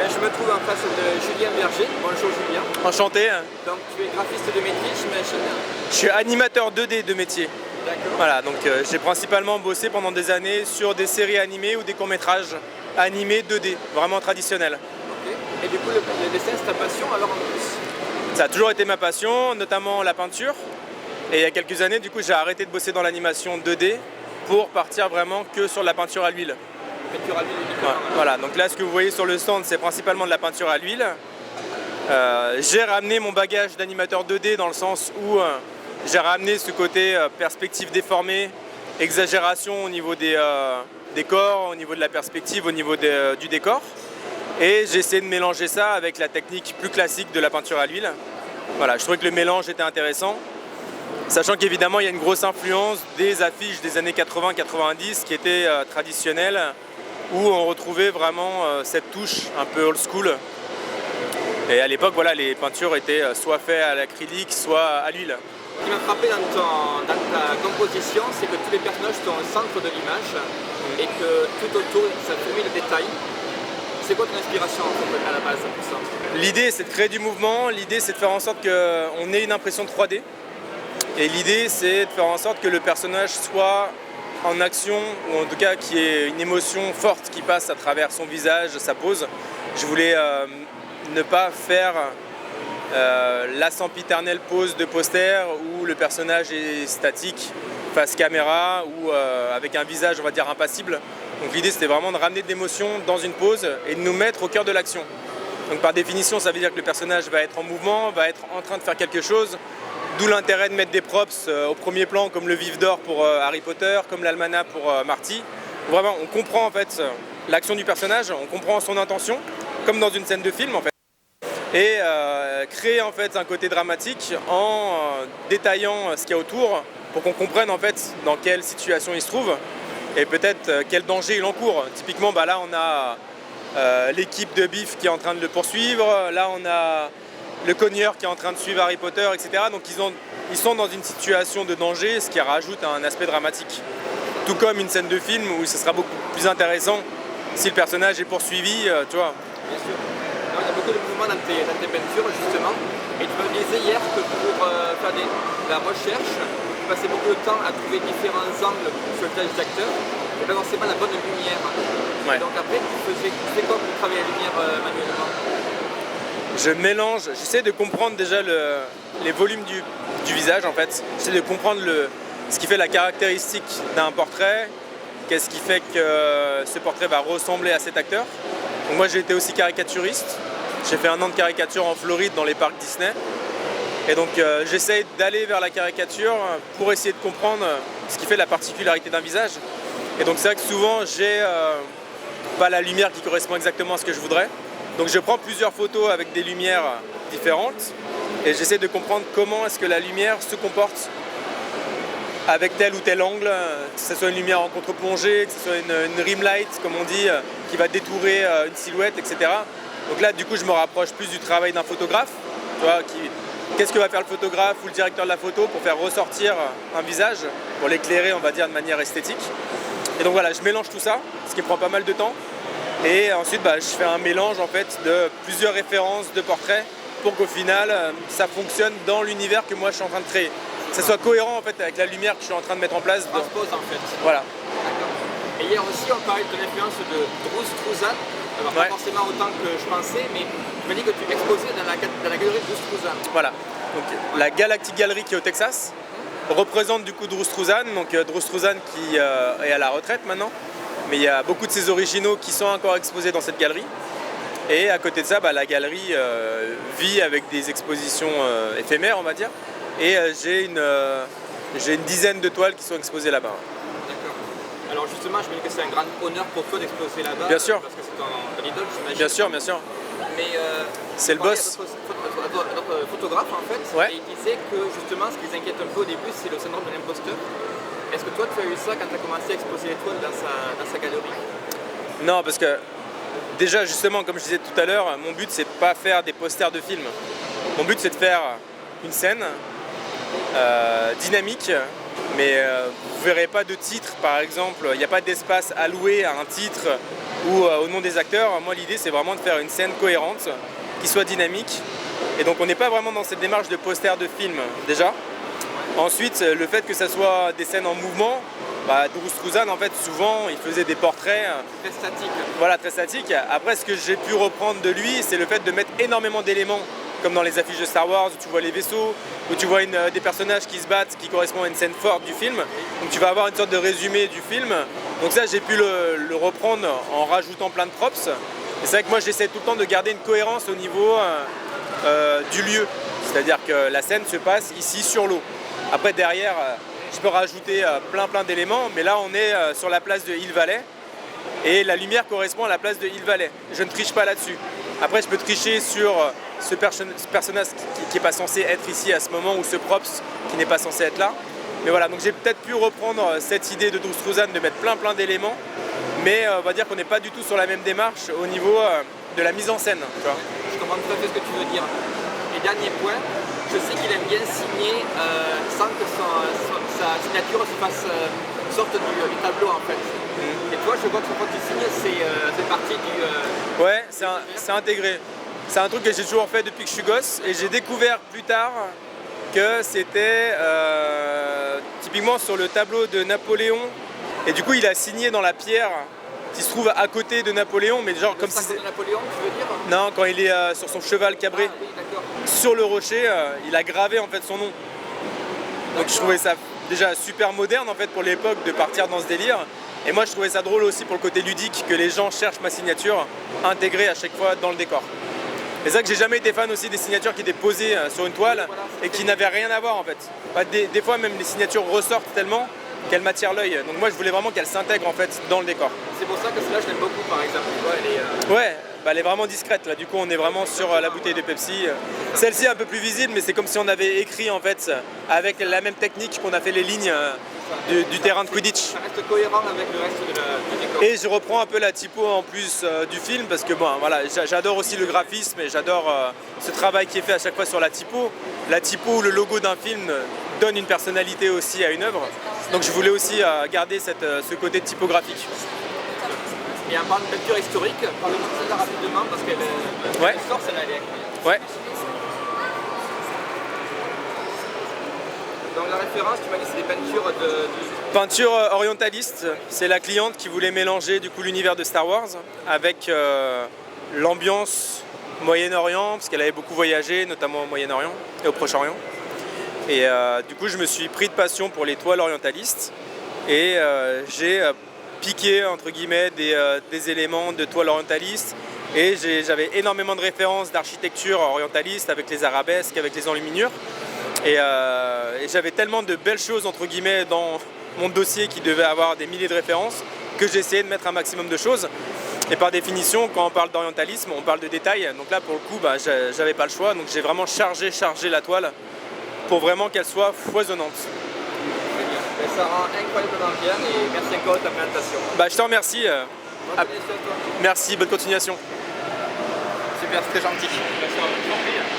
Ben, je me trouve en face de Julien Berger. Bonjour Julien. Enchanté. Donc tu es graphiste de métier, j'imagine. Je suis animateur 2D de métier. D'accord. Voilà, donc j'ai principalement bossé pendant des années sur des séries animées ou des courts-métrages animés 2D, vraiment traditionnels. Ok. Et du coup, le dessin, c'est ta passion alors en plus? Ça a toujours été ma passion, notamment la peinture. Et il y a quelques années, du coup, j'ai arrêté de bosser dans l'animation 2D pour partir vraiment que sur la peinture à l'huile. Peinture à l'huile uniquement. Voilà, donc là, ce que vous voyez sur le stand, c'est principalement de la peinture à l'huile. J'ai ramené mon bagage d'animateur 2D dans le sens où j'ai ramené ce côté perspective déformée, exagération au niveau des corps, au niveau de la perspective, au niveau du décor. Et j'ai essayé de mélanger ça avec la technique plus classique de la peinture à l'huile. Voilà, je trouvais que le mélange était intéressant. Sachant qu'évidemment, il y a une grosse influence des affiches des années 80-90 qui étaient traditionnelles, où on retrouvait vraiment cette touche un peu old school. Et à l'époque, voilà, les peintures étaient soit faites à l'acrylique, soit à l'huile. Ce qui m'a frappé dans ta composition, c'est que tous les personnages sont au centre de l'image et que tout autour, ça fourmille de détails. C'est quoi ton inspiration en fait, à la base pour ça? L'idée, c'est de créer du mouvement. L'idée, c'est de faire en sorte qu'on ait une impression de 3D. Et l'idée, c'est de faire en sorte que le personnage soit en action, ou en tout cas qu'il y ait une émotion forte qui passe à travers son visage, sa pose. Je voulais ne pas faire la sempiternelle pose de poster où le personnage est statique face caméra ou avec un visage, on va dire, impassible. Donc l'idée, c'était vraiment de ramener de l'émotion dans une pose et de nous mettre au cœur de l'action. Donc par définition, ça veut dire que le personnage va être en mouvement, va être en train de faire quelque chose. D'où l'intérêt de mettre des props au premier plan, comme le vif d'or pour Harry Potter, comme l'almanach pour Marty. Vraiment, on comprend en fait l'action du personnage, on comprend son intention, comme dans une scène de film en fait. Et créer en fait un côté dramatique en détaillant ce qu'il y a autour pour qu'on comprenne en fait dans quelle situation il se trouve et peut-être quel danger il encourt. Typiquement, là on a l'équipe de Biff qui est en train de le poursuivre, là on a le cogneur qui est en train de suivre Harry Potter, etc. Donc ils sont dans une situation de danger, ce qui rajoute un aspect dramatique. Tout comme une scène de film où ce sera beaucoup plus intéressant si le personnage est poursuivi, tu vois. Bien sûr. Alors, il y a beaucoup de mouvements dans tes peintures justement. Et tu me disais hier que pour faire de la recherche, tu passais beaucoup de temps à trouver différents angles sur le visage d'acteur et pas forcément la bonne lumière. Ouais. Et donc après, tu fais quoi pour travailler la lumière manuellement? Je mélange, j'essaie de comprendre déjà les volumes du visage en fait. J'essaie de comprendre ce qui fait la caractéristique d'un portrait, qu'est-ce qui fait que ce portrait va ressembler à cet acteur. Donc moi j'ai été aussi caricaturiste, j'ai fait 1 an de caricature en Floride dans les parcs Disney. Et donc j'essaie d'aller vers la caricature pour essayer de comprendre ce qui fait la particularité d'un visage. Et donc c'est vrai que souvent j'ai pas la lumière qui correspond exactement à ce que je voudrais. Donc je prends plusieurs photos avec des lumières différentes et j'essaie de comprendre comment est-ce que la lumière se comporte avec tel ou tel angle, que ce soit une lumière en contre-plongée, que ce soit une rim light comme on dit, qui va détourer une silhouette, etc. Donc là du coup je me rapproche plus du travail d'un photographe. Tu vois, qu'est-ce que va faire le photographe ou le directeur de la photo pour faire ressortir un visage, pour l'éclairer on va dire de manière esthétique. Et donc voilà, je mélange tout ça, ce qui prend pas mal de temps. Et ensuite, je fais un mélange en fait de plusieurs références de portraits pour qu'au final, ça fonctionne dans l'univers que moi je suis en train de créer. Que ça soit cohérent en fait avec la lumière que je suis en train de mettre en place. Transpose en fait. Voilà. D'accord. Et hier aussi, on parlait de l'influence de Drew Struzan. Alors pas forcément autant que je pensais, mais tu m'as dit que tu exposais dans la galerie de Drew Struzan. Voilà. Donc la Galactic Gallery qui est au Texas représente du coup Drew Struzan. Donc Drew Struzan qui est à la retraite maintenant. Mais il y a beaucoup de ses originaux qui sont encore exposés dans cette galerie. Et à côté de ça, la galerie vit avec des expositions éphémères, on va dire. Et j'ai une dizaine de toiles qui sont exposées là-bas. D'accord. Alors justement, je me dis que c'est un grand honneur pour toi d'exposer là-bas. Bien sûr. Parce que c'est ton idole, j'imagine. Bien sûr, bien sûr. Mais c'est le boss. Notre photographe, en fait, ouais. Et il disait que justement, ce qui les inquiète un peu au début, c'est le syndrome de l'imposteur. Est-ce que toi, tu as eu ça quand tu as commencé à exposer les toiles dans sa galerie? Non, parce que déjà, justement, comme je disais tout à l'heure, mon but, c'est pas faire des posters de films. Mon but, c'est de faire une scène dynamique, mais vous verrez pas de titre, par exemple. Il n'y a pas d'espace alloué à un titre ou au nom des acteurs. Moi l'idée c'est vraiment de faire une scène cohérente, qui soit dynamique. Et donc on n'est pas vraiment dans cette démarche de poster de film déjà. Ensuite le fait que ça soit des scènes en mouvement, Drew Struzan en fait souvent il faisait des portraits très statiques. Voilà, très statiques. Après ce que j'ai pu reprendre de lui c'est le fait de mettre énormément d'éléments comme dans les affiches de Star Wars où tu vois les vaisseaux, où tu vois des personnages qui se battent qui correspondent à une scène forte du film. Donc tu vas avoir une sorte de résumé du film. Donc ça j'ai pu le reprendre en rajoutant plein de props. Et c'est vrai que moi j'essaie tout le temps de garder une cohérence au niveau du lieu. C'est-à-dire que la scène se passe ici sur l'eau. Après derrière je peux rajouter plein d'éléments, mais là on est sur la place de Hill Valley et la lumière correspond à la place de Hill Valley. Je ne triche pas là-dessus. Après je peux tricher sur ce personnage qui n'est pas censé être ici à ce moment ou ce props qui n'est pas censé être là. Mais voilà, donc j'ai peut-être pu reprendre cette idée de Drew Struzan de mettre plein d'éléments, mais on va dire qu'on n'est pas du tout sur la même démarche au niveau de la mise en scène. Tu vois. Je comprends tout à fait ce que tu veux dire. Et dernier point, je sais qu'il aime bien signer sans que sa signature se fasse sorte du tableau en fait. Et toi, je vois que quand tu signes, c'est parti du... Ouais, c'est intégré. C'est un truc que j'ai toujours fait depuis que je suis gosse et j'ai découvert plus tard que c'était typiquement sur le tableau de Napoléon. Et du coup, il a signé dans la pierre qui se trouve à côté de Napoléon, mais genre comme si c'est... Napoléon, tu veux dire? Non, quand il est sur son cheval cabré, oui, sur le rocher, il a gravé en fait son nom. Donc je trouvais ça déjà super moderne en fait pour l'époque de partir dans ce délire. Et moi je trouvais ça drôle aussi pour le côté ludique que les gens cherchent ma signature intégrée à chaque fois dans le décor. Et c'est vrai que j'ai jamais été fan aussi des signatures qui étaient posées sur une toile et qui n'avaient rien à voir en fait. Des fois même les signatures ressortent tellement qu'elles m'attirent l'œil. Donc moi je voulais vraiment qu'elles s'intègrent en fait dans le décor. C'est pour ça que celle-là je l'aime beaucoup par exemple. Tu vois, Ouais, elle est vraiment discrète là. Du coup on est vraiment sur la bouteille de Pepsi. Celle-ci est un peu plus visible, mais c'est comme si on avait écrit en fait avec la même technique qu'on a fait les lignes du terrain de Quidditch. Ça reste cohérent avec le reste du décor. Et je reprends un peu la typo en plus du film parce que bon, voilà, j'adore aussi le graphisme et j'adore ce travail qui est fait à chaque fois sur la typo. La typo ou le logo d'un film donne une personnalité aussi à une œuvre. Donc je voulais aussi garder ce côté typographique. Et en parlant de peinture historique, parle-moi de ça rapidement parce qu'elle sort celle-là. Ouais. Donc la référence, tu m'as dit, c'est des peintures Peinture orientaliste, c'est la cliente qui voulait mélanger du coup l'univers de Star Wars avec l'ambiance Moyen-Orient, parce qu'elle avait beaucoup voyagé, notamment au Moyen-Orient et au Proche-Orient. Et du coup je me suis pris de passion pour les toiles orientalistes et j'ai piqué entre guillemets des éléments de toiles orientalistes et j'avais énormément de références d'architecture orientaliste avec les arabesques, avec les enluminures. Et j'avais tellement de belles choses entre guillemets dans mon dossier qui devait avoir des milliers de références que j'ai essayé de mettre un maximum de choses. Et par définition, quand on parle d'orientalisme, on parle de détails. Donc là, pour le coup, j'avais pas le choix. Donc j'ai vraiment chargé la toile pour vraiment qu'elle soit foisonnante. Ça rend incroyablement bien et merci encore de ta présentation. Je te remercie. Merci, bonne continuation. Super, c'est très gentil. Merci.